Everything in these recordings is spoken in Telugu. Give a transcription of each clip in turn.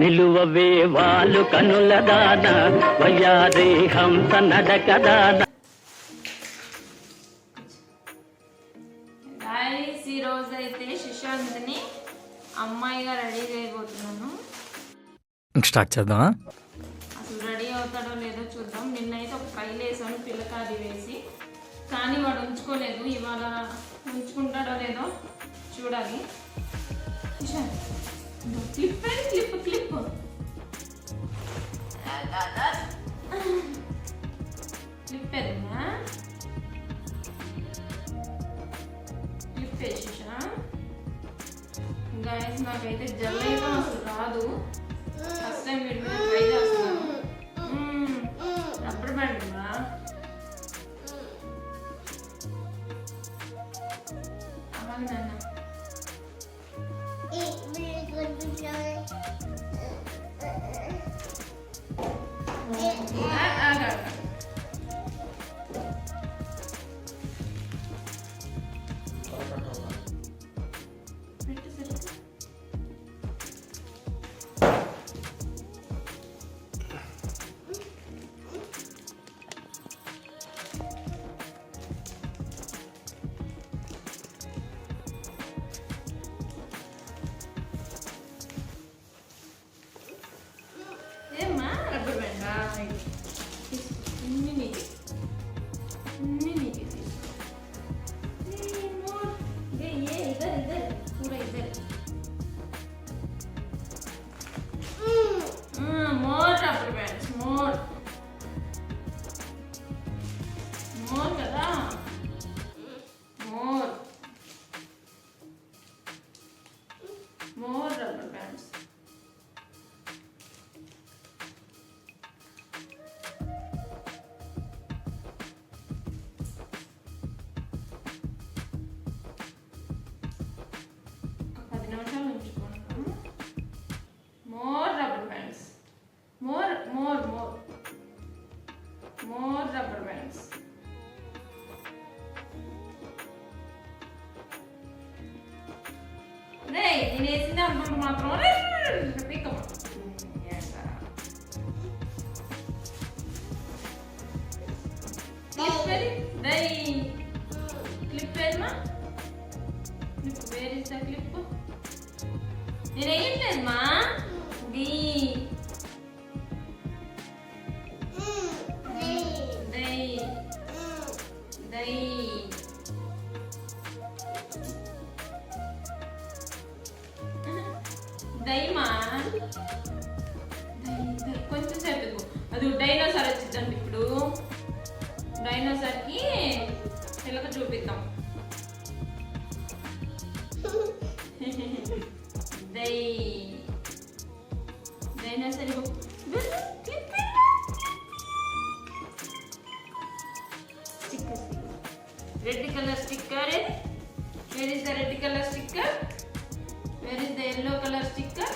నిలువవే వాళ్ళు కనుల దాన వయ్యారే హంస నడక దాన. ఈ రోజు అయితే శశాంత్ని అమ్మాయిగా రెడీ చేయబోతున్నాను. స్టార్ట్ చేద్దామా? అసలు రెడీ అవుతాడో లేదో చూద్దాం. నిన్నైతే ఒక ఫ్రైల్ వేసాను పిల్లకాది వేసి, కానీ వాడు ఉంచుకోలేదు. ఇవాళ ఉంచుకుంటాడో లేదో చూడాలి. క్లిప్ క్లిప్ క్లిప్ క్లిప్ ఏదన్నా క్లిప్ వేసేసా. గైస్ నాకైతే జల్ అయితే అసలు రాదు. ఫస్ట్ టైం మీరు ట్రై చేస్తాను. రబ్బర్ బ్యాండ్ ఉందా? అలాగే నాన్న rubber bands. Hey, ini sini ambil matron. Tapi kamu. Clip ready? Day. Clip ready ma? Clip. Where is the clip? Ini ini ma. Di. దైమా కొంచెం సేపు అది డైనోసార్ వచ్చిందండి. ఇప్పుడు డైనోసార్కి పిల్లక చూపిద్దాం. Dinosaur red colour sticker. Where is the red colour sticker? Where is the yellow color sticker?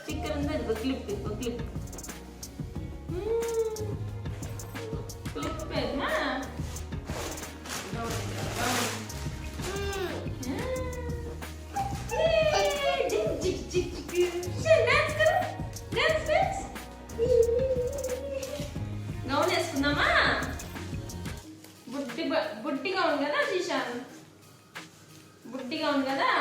Sticker on the clip. Clip peg na. Dance. Gaun వేసుకుందామా? బుట్టిగా ఉంది కదా శిశాంత్, బుట్టిగా ఉంది కదా.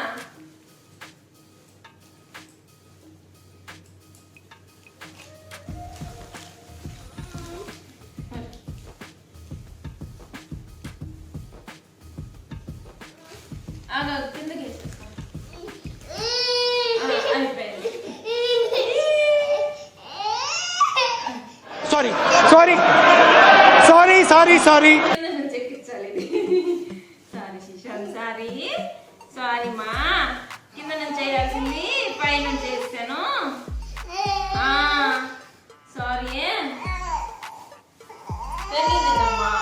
కిందకి అయిపోయింది. సారీ చెక్కించాలి. సారీ శిశాంత్, సారీ మా. కింద నుంచి చేయాల్సింది పై నుంచి చేస్తాను. సారీ తెలియదమ్మా.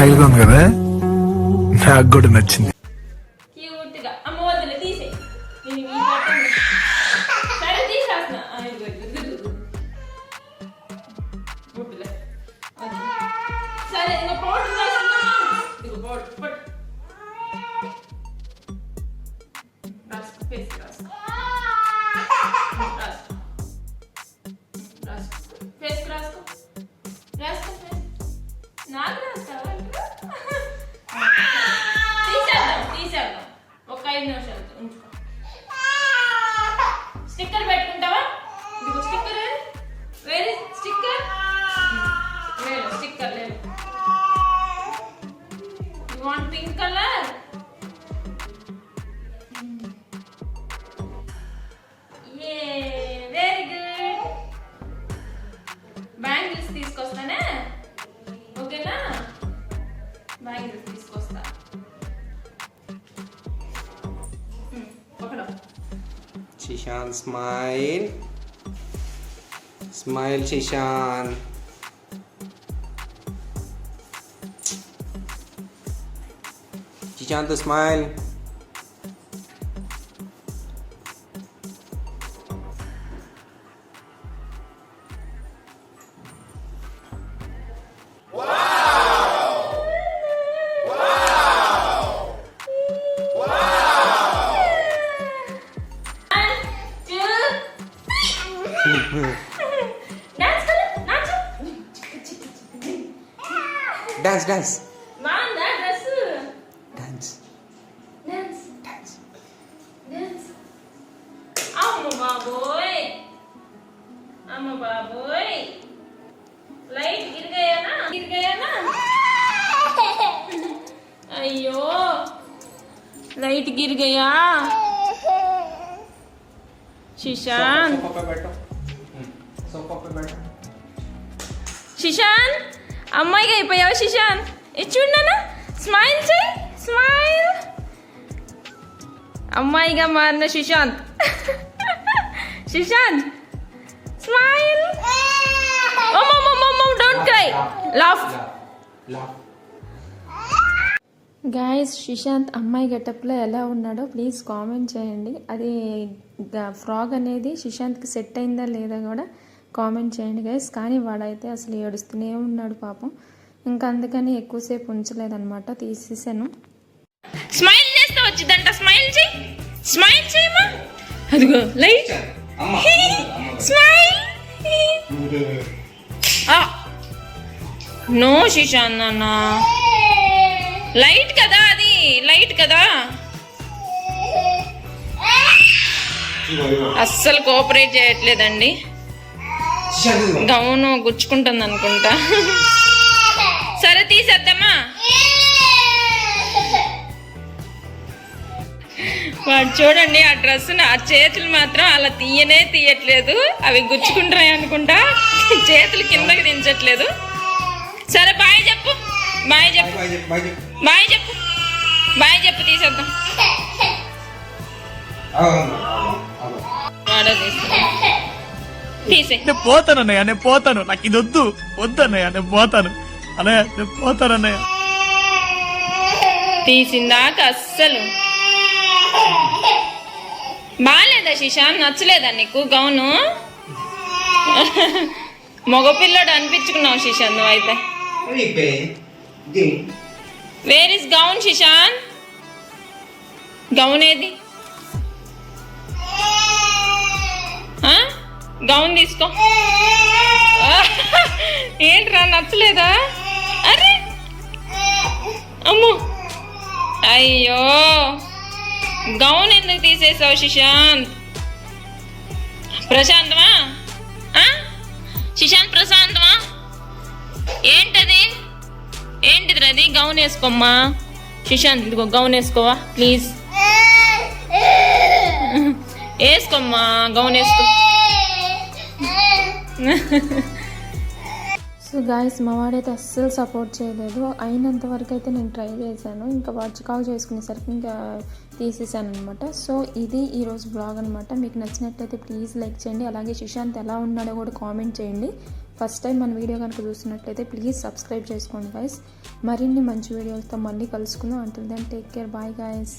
స్టైల్ గా ఉంది కదా, నాకు కూడా నచ్చింది. క్యూట్ గా అమ్మ వద్దులే తీసే నేను ఈ బట్టలు సరే తీసేస్తున్నా వద్దులే సరే ఇంకా పౌడర్ రాస్తున్నా ఇదిగో పౌడర్ పట్టు రాసుకో ఫేస్ రాసుకో ఫేస్ రాసుకో రాసుకో ఫేస్ నాకు రాస్తావా తీసేద్దాం ఒక 5 నిమిషాలు ఉంచుకో స్టిక్కర్ పెట్టుకుంటావా ఇదిగో స్టిక్కర్ వేరే స్టిక్కర్ లేదు స్టిక్కర్ లేదు you want pink colour a very good bangles తీసుకొస్తానే ఓకేనా బ్యాంగిల్స్ తీసుకొస్తా Shishan, smile. Smile, Shishan. Shishan, to smile. Dance Dance. బాగుందా dress Dance. Dance Dance. Dance అమ్మ బాబోయ్ లైట్ గిర్ గయానా అయ్యో లైట్ గిర్ గయా శిశాన్ Sofa पे बैठो. Sofa पे बैठो. శిశాన్ అమ్మాయిగా అయిపోయావు శిశాన్ ఇది చూడనా స్మైల్ చేయి స్మైల్ అమ్మాయిగా మారిన Shishant Shishant smile don't cry laugh Laugh. Guys Shishant అమ్మాయి గెటప్లో ఎలా ఉన్నాడో ప్లీజ్ కామెంట్ చేయండి. అది ఫ్రాక్ అనేది శిశాంత్కి సెట్ అయిందా లేదా కూడా కామెంట్ చేయండి గైస్. కానీ వాడైతే అసలు ఏడుస్తూనే ఉన్నాడు పాపం. ఇంకా అందుకని ఎక్కువసేపు ఉంచలేదన్నమాట, తీసేసాను. స్మైల్ చేస్తే వచ్చిందంట, స్మైల్ చేయి, స్మైల్ చేయమా, అదిగో లైట్ స్మైల్. నో శిశాంత్ నాన్న, లైట్ కదా, అది లైట్ కదా, అస్సలు కోఆపరేట్ చేయట్లేదండి. గౌను గుచ్చుకుంటుంది అనుకుంటా. సరే తీసేద్దామా. వాడు చూడండి ఆ డ్రెస్, ఆ చేతులు మాత్రం అలా తీయట్లేదు, అవి గుచ్చుకుంటాయి అనుకుంటా, చేతులు కిందకి దించట్లేదు. సరే బాయ్ చెప్పు, బాయ్ చెప్పు, బాయ్ చెప్పు, బాయ్ చెప్పు, తీసేద్దాం. వాడే తీసే. నేను పోతాను అన్నయ్య, నేను పోతాను, నాకు ఇది వద్దు అన్నయ్య, నేను పోతాను అన్నయ్య, నేను పోతాను అన్నయ్య. తీసిందాక అస్సలు బాగాలేదా శిశాన్, నచ్చలేదా నీకు గౌను? మగపిల్లడు అనిపించుకున్నావు శిశాన్ నువ్వు అయితే. Where is gown Shishan? Gown ఏది? గౌన్ తీసుకో. ఏంట్రా నచ్చలేదా? అరే అమ్మో, అయ్యో గౌన్ ఎందుకు తీసేసావు శిశాంత్? ప్రశాంతమా శిశాంత్, ప్రశాంతమా? ఏంటది, ఏంటిది అది? గౌన్ వేసుకోమ్మా శిశాంత్, ఇదిగో గౌన్ వేసుకోవా ప్లీజ్, వేసుకోమ్మా గౌన్ వేసుకో. సో గాయస్, మా వాడైతే అస్సలు సపోర్ట్ చేయలేదు. అయినంత వరకు అయితే నేను ట్రై చేశాను. ఇంకా వాడు చికాకు చేసుకునేసరికి ఇంకా తీసేసాను అనమాట. సో ఇది ఈరోజు బ్లాగ్ అనమాట. మీకు నచ్చినట్లయితే ప్లీజ్ లైక్ చేయండి. అలాగే శిశాంత్ ఎలా ఉన్నాడో కూడా కామెంట్ చేయండి. ఫస్ట్ టైం మన వీడియో కనుక చూస్తున్నట్లయితే ప్లీజ్ సబ్స్క్రైబ్ చేసుకోండి గైస్. మరిన్ని మంచి వీడియోలతో మళ్ళీ కలుసుకుందాం. Until then take care, bye guys.